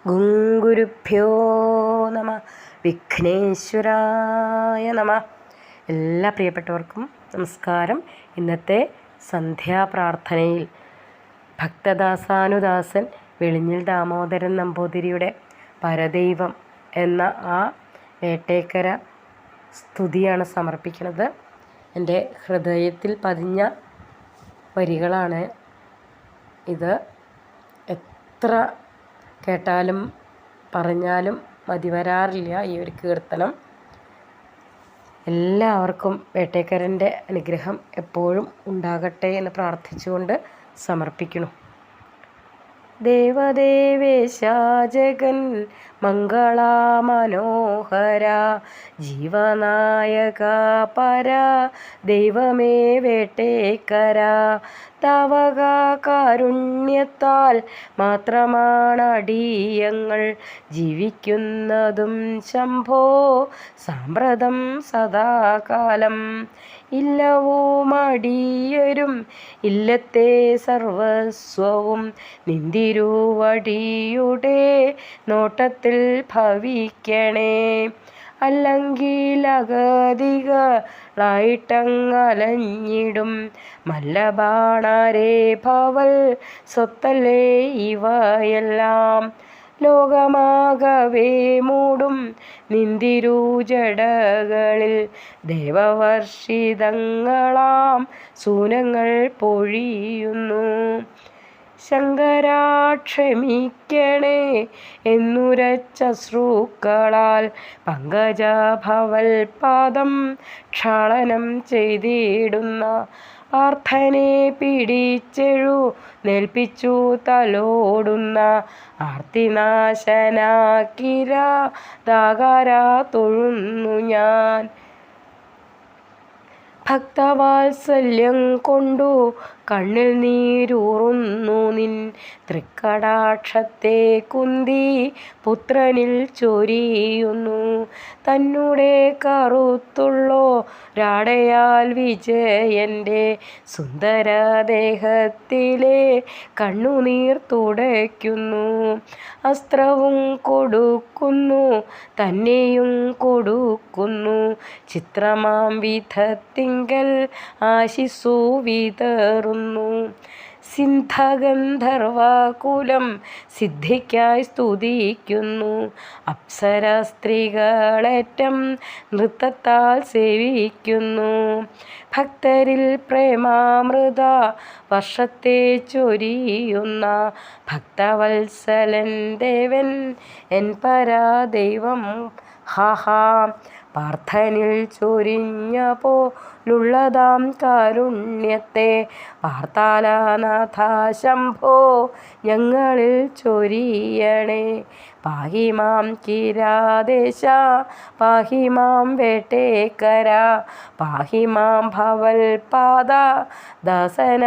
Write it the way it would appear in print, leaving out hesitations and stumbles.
ഗുരുഭ്യോ നമ. വിഘ്നേശ്വരായ നമ. എല്ലാ പ്രിയപ്പെട്ടവർക്കും നമസ്കാരം. ഇന്നത്തെ സന്ധ്യാപ്രാർത്ഥനയിൽ ഭക്തദാസാനുദാസൻ വെളിഞ്ഞിൽ ദാമോദരൻ നമ്പൂതിരിയുടെ പരദൈവം എന്ന ആ വേട്ടേക്കര സ്തുതിയാണ് സമർപ്പിക്കുന്നത്. എൻ്റെ ഹൃദയത്തിൽ പതിഞ്ഞ വരികളാണ് ഇത്. എത്ര കേട്ടാലും പറഞ്ഞാലും മതിവരാറില്ല ഈ ഒരു കീർത്തനം. എല്ലാവർക്കും വേട്ടേക്കരൻ്റെ അനുഗ്രഹം എപ്പോഴും ഉണ്ടാകട്ടെ എന്ന് പ്രാർത്ഥിച്ചുകൊണ്ട് സമർപ്പിക്കുന്നു. ദേവദേവേശ ജഗൻ മംഗളാ മനോഹര ജീവനായക പര ദൈവമേ വേട്ടേക്കര തവക കാരുണ്യത്താൽ മാത്രമാണടിയങ്ങൾ ജീവിക്കുന്നതും ശംഭോ സാമ്പ്രതം സദാകാലം. ഇല്ലവുമടിയരും ഇല്ലത്തെ സർവസ്വവും നിന്തിരുവടിയുടെ നോട്ടത്തിൽ ഭവിക്കണേ. അല്ലെങ്കിൽ അഗതികളായിട്ടങ്ങലഞ്ഞിടും മല്ലബാണരേ ഭവൽ സ്വത്തല്ലേ ഇവയെല്ലാം. ലോകമാകവേ മൂടും നിന്തിരുജടകളിൽ ദേവവർഷിതങ്ങളാം സൂനങ്ങൾ പൊഴിയുന്നു. ശങ്കരാ ക്ഷമിക്കണേ എന്നുരച്ച ശ്രുക്കളാൽ പങ്കജഭവൽ പാദം ക്ഷാളനം ചെയ്തിടുന്ന ആർത്തനെ പിടിച്ചെഴു നേൽപ്പിച്ചു തലോടുന്ന ആർത്തിനാശനാക്കിരാതാകാരാ തൊഴുന്നു ഞാൻ. ഭക്തവാത്സല്യം കൊണ്ടു കണ്ണിൽ നീരൂറുന്നു നിൻ തൃക്കടാക്ഷത്തെ കുന്തി പുത്രനിൽ ചൊരിയുന്നു. തന്നുടെ കറുത്തുള്ളോരാടയാൽ വിജയൻ്റെ സുന്ദരദേഹത്തിലെ കണ്ണുനീർ തുടയ്ക്കുന്നു. അസ്ത്രവും കൊടുക്കുന്നു തന്നെയും കൊടുക്കുന്നു ചിത്രമാം വിധത്തിങ്കൽ ആശിസു വിതറുന്നു. സിദ്ധഗന്ധർവകുലം സിദ്ധിക്കായി സ്തുതിക്കുന്നു. അപ്സര സ്ത്രീകളേറ്റം നൃത്തത്താൽ സേവിക്കുന്നു. ഭക്തരിൽ പ്രേമാമൃത വർഷത്തെ ചൊരിയുന്ന ഭക്തവത്സലൻ ദേവൻ എൻ പരാദൈവം ഹാഹാ. പാർത്ഥനിൽ ചൊരിഞ്ഞ പോലുള്ളതാം കാരുണ്യത്തെ പാർത്താലനാഥ ശംഭോ ഞങ്ങളിൽ ചൊരിയണേ. പാഹിമാം കിരാദേശ പാഹിമാം വേട്ടേക്കര പാഹിമാം ഭവൽ പാദ ദാസനാമടിയനേ.